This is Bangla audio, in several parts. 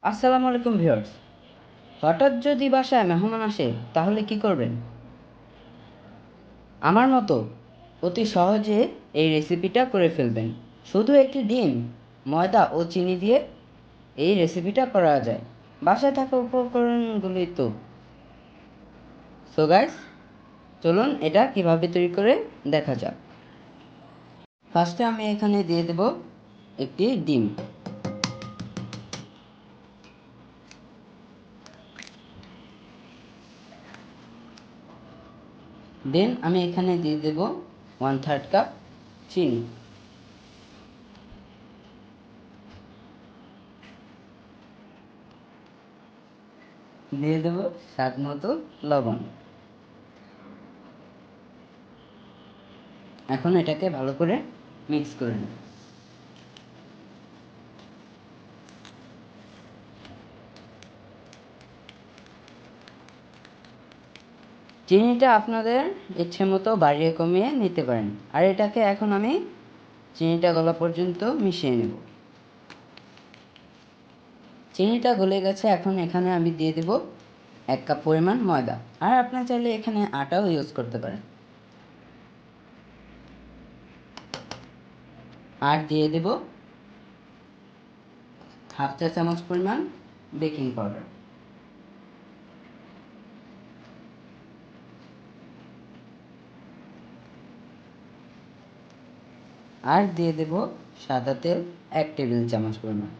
আসসালামু আলাইকুম ভিউয়ার্স। হঠাৎ যদি বাসায় মেহমান আসে তাহলে কি করবেন? আমার মতো অতি সহজে এই রেসিপিটা করে ফেলবেন। শুধু একটি ডিম, ময়দা ও চিনি দিয়ে এই রেসিপিটা করা যায়। বাসায় থাকা উপকরণগুলোই তো। সো গাইস, চলুন এটা কিভাবে তৈরি করে দেখা যাক। ফার্স্টে আমি এখানে দিয়ে দেব একটি ডিম। দেন আমি এখানে দিয়ে দেব 1/3 কাপ চিনি। দিয়ে দেব স্বাদ মতো লবণ। এখন এটাকে ভালো করে মিক্স করে নেব। চিনিটা আপনাদের ইচ্ছে মতো বাড়িয়ে কমিয়ে নিতে পারেন। আর এটাকে এখন আমি চিনিটা গলা পর্যন্ত মিশিয়ে নেব। চিনিটা গলে গেছে, এখন এখানে আমি দিয়ে দেব 1 কাপ পরিমাণ ময়দা। আর আপনারা চাইলে এখানে আটাও ইউজ করতে পারেন। আর দিয়ে দেব 1/2 চা চামচ পরিমাণ বেকিং পাউডার। আর দিয়ে দেব সাদা তেল 1 টেবিল চামচ পরিমাণ।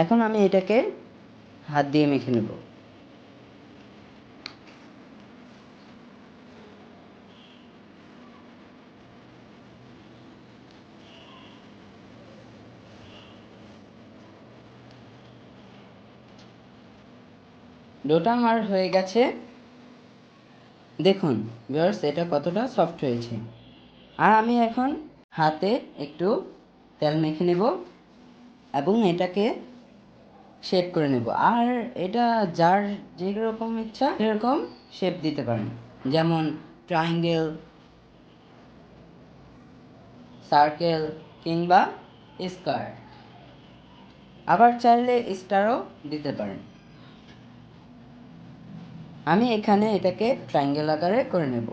এখন আমি এটাকে হাত দিয়ে মেখে নেব। ডোটা আমার হয়ে গেছে। দেখুন ভিউয়ার্স, এটা কতটা সফট হয়েছে। আর আমি এখন হাতে একটু তেল মেখে নেব এবং এটাকে শেপ করে নেব। আর এটা যার যেরকম ইচ্ছা সেরকম শেপ দিতে পারেন, যেমন ট্রায়াঙ্গেল, সার্কেল কিংবা স্কয়ার। আবার চাইলে স্টারও দিতে পারেন। আমি এখানে এটাকে ট্রায়াঙ্গেল আকারে করে নেব।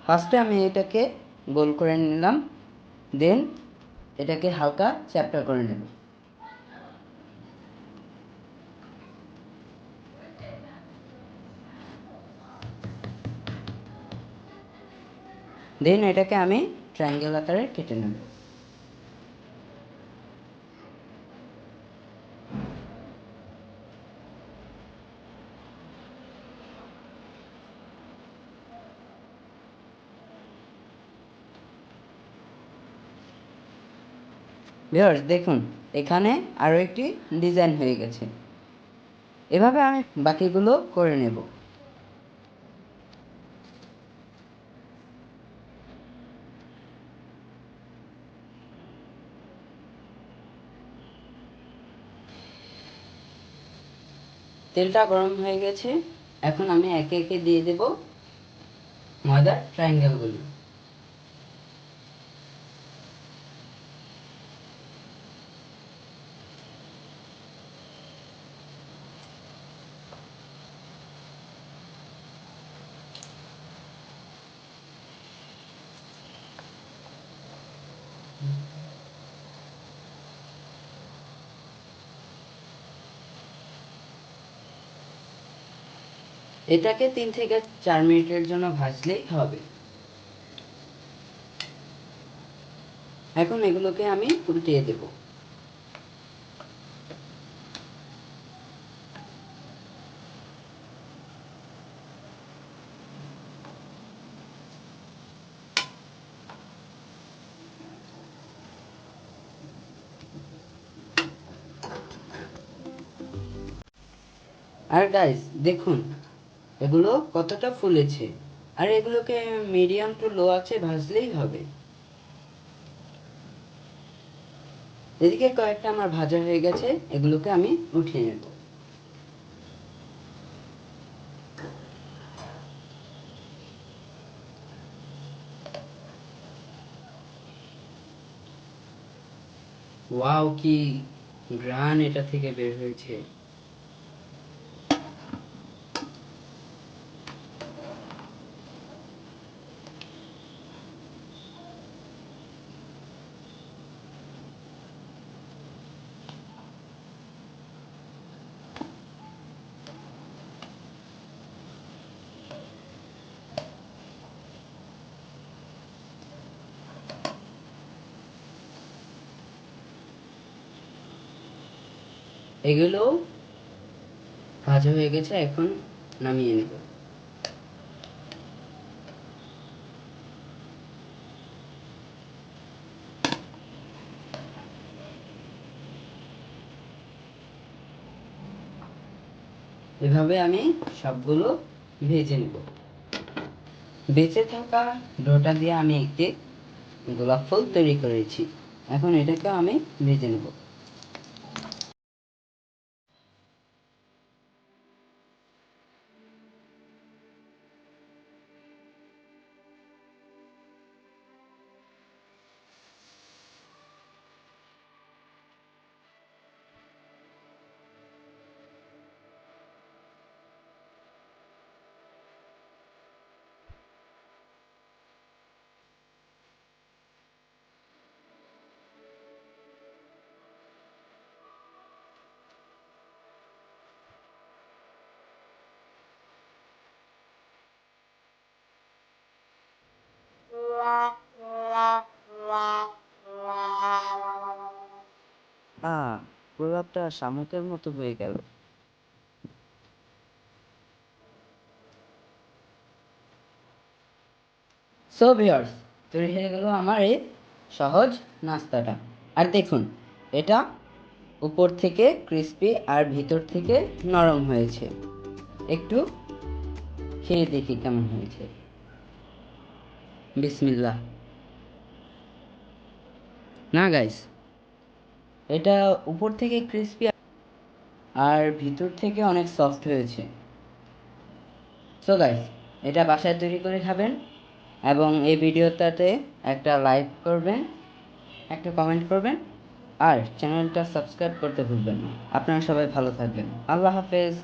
ফার্স্টে আমি এটাকে গোল করে নিলাম, দেন এটাকে হালকা চ্যাপ্টা করে নেব। দেন এটাকে আমি ট্রায়াঙ্গেল আকারে কেটে নেব। ভিউয়ার্স দেখুন, এখানে আরও একটি ডিজাইন হয়ে গেছে। এভাবে আমি বাকিগুলো করে নেব। তেলটা গরম হয়ে গেছে, এখন আমি একে একে দিয়ে দেব ময়দার ট্রায়াঙ্গেলগুলো। এটাকে 3 থেকে 4 মিনিটের জন্য ভাজলেই হবে। এখন এগুলোকে আমি উল্টিয়ে দেব। আর গাইস দেখুন এগুলো কতটা ফুলেছে, আর এগুলোকে মিডিয়াম টু লো আছে ভাজলেই হবে। এদিকে কয়েকটা আমার ভাজা হয়ে গেছে, এগুলোকে আমি উঠিয়ে নেব। ওয়াও, কি ঘ্রাণ এটা থেকে বের হয়েছে। এগুলো ভাজা হয়ে গেছে, এখন নামিয়ে নেব। এভাবে আমি সবগুলো ভেজে নেব। বেঁচে থাকা ডোটা দিয়ে আমি একটি গোলাপ ফুল তৈরি করেছি, এখন এটাকে আমি ভেজে নেব। গোলাপটা শামুকের মতো হয়ে গেল। সো ভিউয়ার্স, তৈরি হয়ে গেল আমার এই সহজ নাস্তাটা। আর দেখুন, এটা উপর থেকে ক্রিস্পি আর ভিতর থেকে নরম হয়েছে। একটু খেয়ে দেখি কেমন হয়েছে। বিসমিল্লাহ। না গাইস, এটা উপর থেকে ক্রিস্পি আর ভিতর থেকে অনেক সফট হয়েছে। সো গাইস, এটা বাসায় তৈরি করে খাবেন এবং এই ভিডিওটাতে একটা লাইক করবেন, একটা কমেন্ট করবেন, আর চ্যানেলটা সাবস্ক্রাইব করতে ভুলবেন না। আপনারা সবাই ভালো থাকবেন। আল্লাহ হাফেজ।